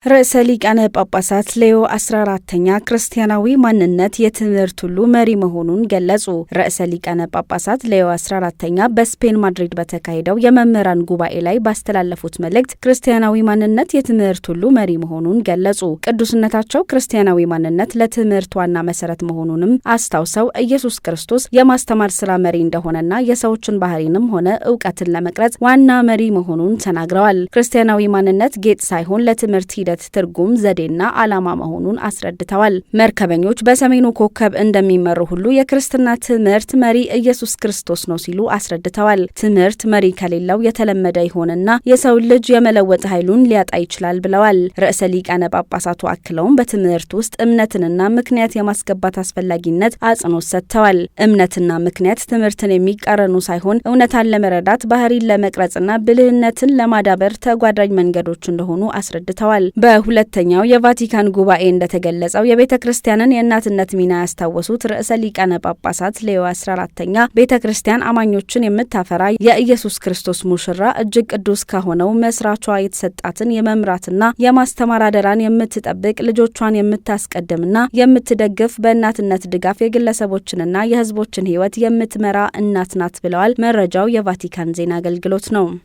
ርዕሰ ሊቃነ ጳጳሳት ሌዮ 14ኛ ክርስቲያናዊ ማንነት የትምህርት ሁሉ መሪ መሆኑን ገለጹ። ርዕሰ ሊቃነ ጳጳሳት ሌዮ 14ኛ በስፔን ማድሪድ በተካሄደው የመምህራን ጉባኤ ላይ ባስተላለፉት መልእክት ክርስቲያናዊ ማንነት የትምህርት ሁሉ መሪ መሆኑን ገለጹ። ቅዱስነታቸው ክርስቲያናዊ ማንነት ለትምህርት ዋና መሰረት መሆኑንም አስታውሰው ኢየሱስ ክርስቶስ የማስተማር ስራ መሪ እንደሆነና የሰዎችን ባህሪንም ሆነ እውቀትን ለመቅረጽ ዋና መሪ መሆኑን ተናግረዋል። ክርስቲያናዊ ማንነት ጌጥ ሳይሆን ለትምህርት ትርጉም ዘዴና ዓላማ መሆኑን አስረድተዋል። መርከበኞች በሰሜኑ ኮከብ እንደሚመሩ ሁሉ የክርስትና ትምህርት መሪ ኢየሱስ ክርስቶስ ነው ሲሉ አስረድተዋል። ትምህርት መሪ ከሌለው የተለመደ ይሆንና የሰው ልጅ የመለወጥ ኃይሉን ሊያጣ ይችላል ብለዋል። ርዕሰ ሊቃነ ጳጳሳቱ አክለውም በትምህርት ውስጥ እምነትንና ምክንያት የማስገባት አስፈላጊነት አጽንኦት ሰጥተዋል። እምነትና ምክንያት ትምህርትን የሚቃረኑ ሳይሆን እውነታን ለመረዳት ባህሪን ለመቅረጽና ብልህነትን ለማዳበር ተጓዳኝ መንገዶች እንደሆኑ አስረድተዋል። በሁለተኛው የቫቲካን ጉባኤ እንደተገለጸው የቤተ ክርስቲያንን የእናትነት ሚና ያስታወሱት ርዕሰ ሊቃነ ጳጳሳት ሌዮ 14ኛ ቤተ ክርስቲያን አማኞችን የምታፈራ የኢየሱስ ክርስቶስ ሙሽራ እጅግ ቅዱስ ከሆነው መስራቿ የተሰጣትን የመምራትና የማስተማር አደራን የምትጠብቅ ልጆቿን የምታስቀድምና የምትደግፍ በእናትነት ድጋፍ የግለሰቦችንና የሕዝቦችን ሕይወት የምትመራ እናት ናት ብለዋል። መረጃው የቫቲካን ዜና አገልግሎት ነው።